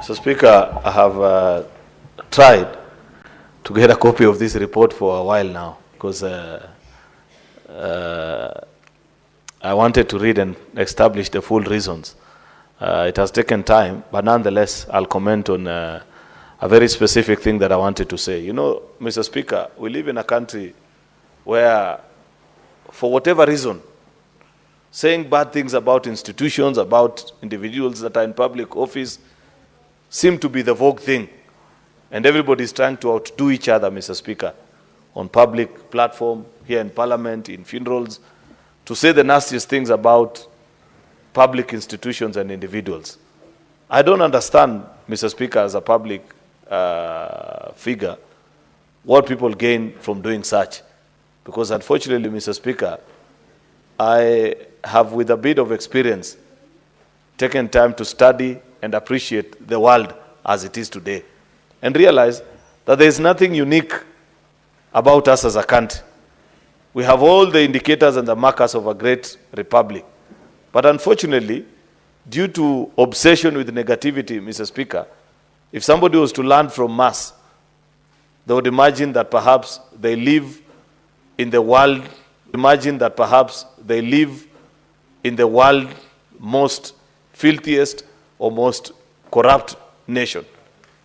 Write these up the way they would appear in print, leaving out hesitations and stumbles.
Mr. Speaker, I have tried to get a copy of this report for a while now because I wanted to read and establish the full reasons. It has taken time, but nonetheless, I'll comment on a very specific thing that I wanted to say. You know, Mr. Speaker, we live in a country where, for whatever reason, saying bad things about institutions, about individuals that are in public office, seem to be the vogue thing. And everybody is trying to outdo each other, Mr. Speaker, on public platform, here in Parliament, in funerals, to say the nastiest things about public institutions and individuals. I don't understand, Mr. Speaker, as a public figure, what people gain from doing such. Because unfortunately, Mr. Speaker, I have, with a bit of experience, taken time to study and appreciate the world as it is today, and realize that there is nothing unique about us as a country. We have all the indicators and the markers of a great republic. But unfortunately, due to obsession with negativity, Mr. Speaker, if somebody was to learn from us, they would imagine that perhaps they live in the world, most filthiest or most corrupt nation.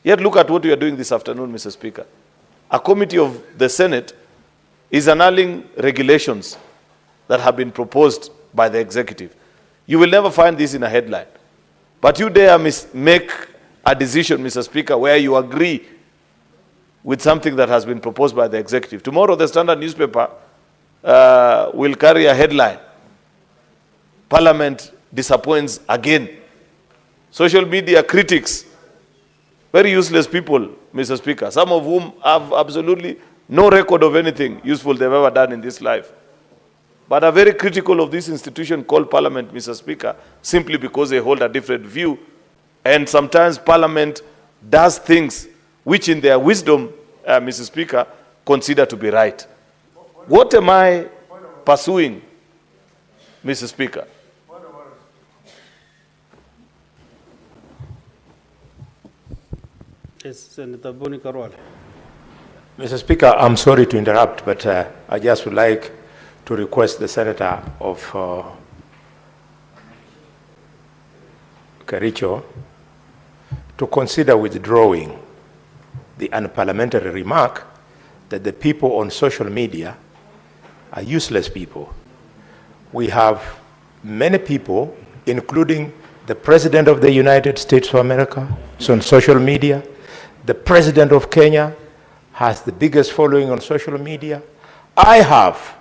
Yet look at what we are doing this afternoon, Mr. Speaker. A committee of the Senate is annulling regulations that have been proposed by the executive. You will never find this in a headline. But you dare make a decision, Mr. Speaker, where you agree with something that has been proposed by the executive. Tomorrow, the Standard newspaper will carry a headline: Parliament disappoints again. Social media critics, very useless people, Mr. Speaker, some of whom have absolutely no record of anything useful they've ever done in this life, but are very critical of this institution called Parliament, Mr. Speaker, simply because they hold a different view. And sometimes Parliament does things which in their wisdom, Mr. Speaker, consider to be right. What am I pursuing, Mr. Speaker? Yes, Senator Boni Karwale. Mr. Speaker, I'm sorry to interrupt, but I just would like to request the Senator of Cheruiyot to consider withdrawing the unparliamentary remark that the people on social media are useless people. We have many people, including the President of the United States of America, is on social media. The President of Kenya has the biggest following on social media. I have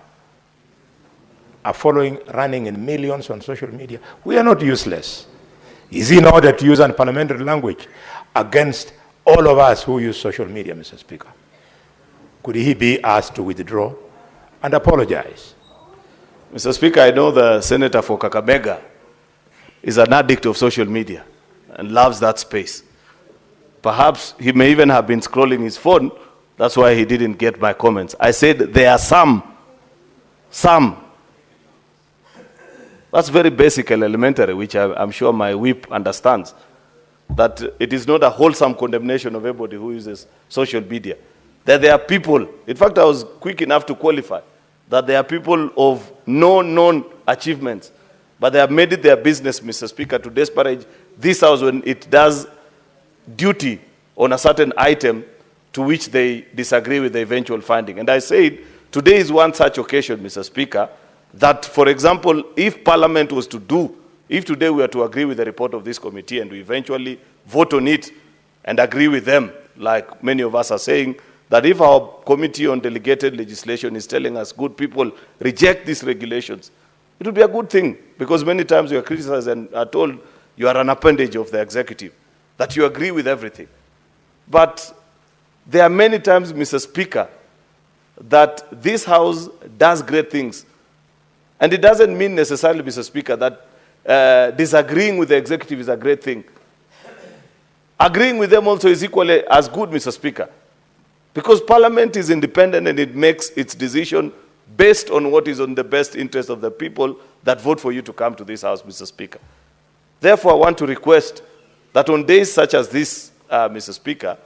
a following running in millions on social media. We are not useless. Is it in order to use unparliamentary language against all of us who use social media, Mr. Speaker? Could he be asked to withdraw and apologize? Mr. Speaker, I know the Senator for Kakamega is an addict of social media and loves that space. Perhaps he may even have been scrolling his phone. That's why he didn't get my comments. I said there are some. That's very basic and elementary, which I'm sure my whip understands, that it is not a wholesome condemnation of everybody who uses social media. That there are people, in fact, I was quick enough to qualify, that there are people of no known achievements, but they have made it their business, Mr. Speaker, to disparage this House when it does duty on a certain item to which they disagree with the eventual finding. And I said, today is one such occasion, Mr. Speaker, that, for example, if Parliament was to if today we were to agree with the report of this committee and we eventually vote on it and agree with them, like many of us are saying, that if our committee on delegated legislation is telling us, good people, reject these regulations, it would be a good thing, because many times you are criticized and are told you are an appendage of the executive, that you agree with everything. But there are many times, Mr. Speaker, that this House does great things. And it doesn't mean necessarily, Mr. Speaker, that disagreeing with the executive is a great thing. Agreeing with them also is equally as good, Mr. Speaker. Because Parliament is independent and it makes its decision based on what is in the best interest of the people that vote for you to come to this House, Mr. Speaker. Therefore, I want to request that on days such as this, Mr. Speaker,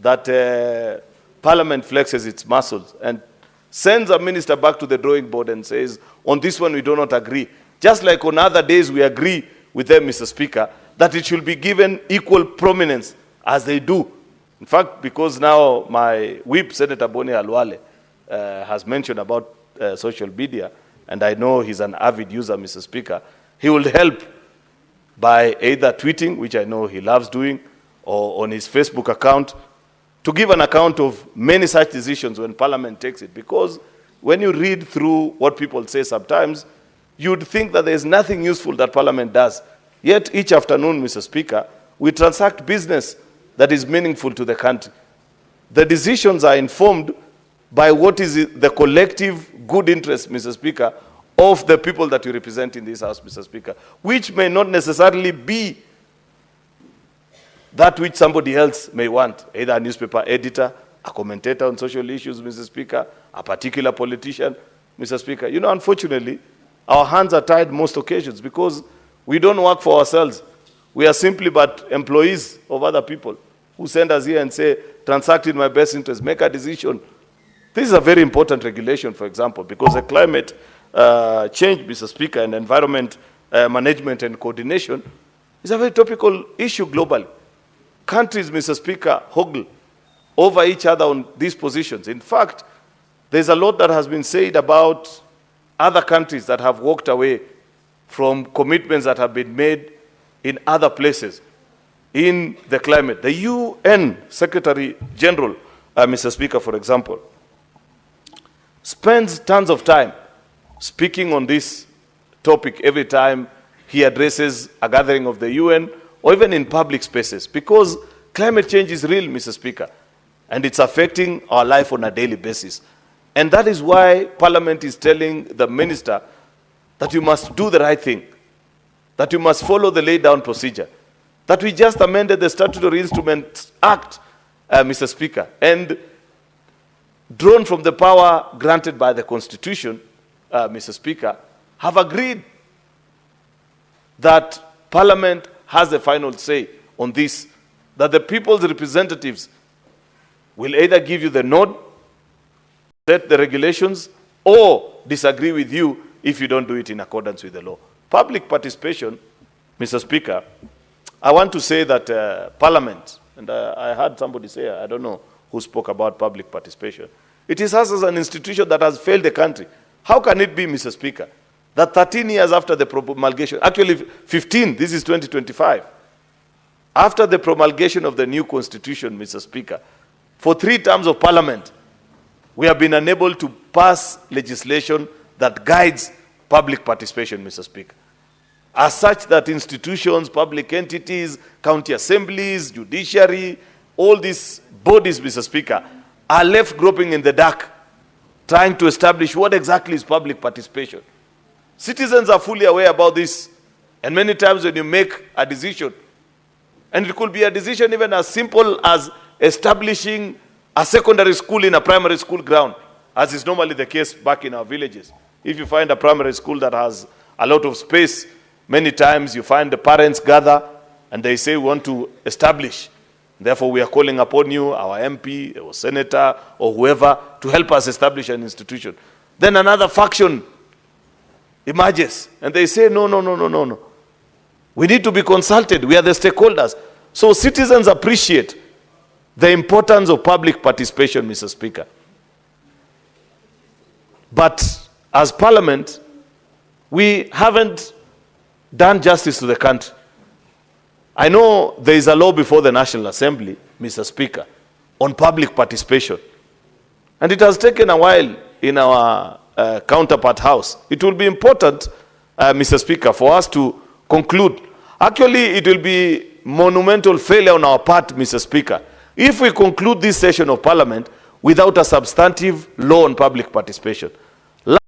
that Parliament flexes its muscles and sends a minister back to the drawing board and says, on this one we do not agree. Just like on other days we agree with them, Mr. Speaker, that it should be given equal prominence as they do. In fact, because now my whip, Senator Boni Halwale, has mentioned about social media, and I know he's an avid user, Mr. Speaker, he will help by either tweeting, which I know he loves doing, or on his Facebook account, to give an account of many such decisions when Parliament takes it. Because when you read through what people say sometimes, you'd think that there's nothing useful that Parliament does. Yet each afternoon, Mr. Speaker, we transact business that is meaningful to the country. The decisions are informed by what is the collective good interest, Mr. Speaker, of the people that you represent in this House, Mr. Speaker, which may not necessarily be that which somebody else may want, either a newspaper editor, a commentator on social issues, Mr. Speaker, a particular politician, Mr. Speaker. You know, unfortunately, our hands are tied most occasions because we don't work for ourselves. We are simply but employees of other people who send us here and say, transact in my best interest, make a decision. This is a very important regulation, for example, because the climate change, Mr. Speaker, and environment management and coordination is a very topical issue globally. Countries, Mr. Speaker, hoggle over each other on these positions. In fact, there's a lot that has been said about other countries that have walked away from commitments that have been made in other places in the climate. The UN Secretary General, Mr. Speaker, for example, spends tons of time speaking on this topic every time he addresses a gathering of the UN or even in public spaces, because climate change is real, Mr. Speaker, and it's affecting our life on a daily basis. And that is why Parliament is telling the minister that you must do the right thing, that you must follow the laid down procedure, that we just amended the Statutory Instruments Act, Mr. Speaker, and drawn from the power granted by the Constitution, Mr. Speaker, have agreed that Parliament has the final say on this, that the people's representatives will either give you the nod, set the regulations, or disagree with you if you don't do it in accordance with the law. Public participation, Mr. Speaker, I want to say that Parliament, and I heard somebody say, I don't know who spoke about public participation, it is us as an institution that has failed the country. How can it be, Mr. Speaker, that 13 years after the promulgation, actually 15, this is 2025, after the promulgation of the new constitution, Mr. Speaker, for 3 terms of Parliament, we have been unable to pass legislation that guides public participation, Mr. Speaker. As such that institutions, public entities, county assemblies, judiciary, all these bodies, Mr. Speaker, are left groping in the dark, trying to establish what exactly is public participation. Citizens are fully aware about this, and many times when you make a decision, and it could be a decision even as simple as establishing a secondary school in a primary school ground, as is normally the case back in our villages. If you find a primary school that has a lot of space, many times you find the parents gather and they say, we want to establish. Therefore, we are calling upon you, our MP or senator or whoever, to help us establish an institution. Then another faction emerges and they say, no. We need to be consulted. We are the stakeholders. So citizens appreciate the importance of public participation, Mr. Speaker. But as Parliament, we haven't done justice to the country. I know there is a law before the National Assembly, Mr. Speaker, on public participation. And it has taken a while in our counterpart house. It will be important, Mr. Speaker, for us to conclude. Actually, it will be monumental failure on our part, Mr. Speaker, if we conclude this session of Parliament without a substantive law on public participation.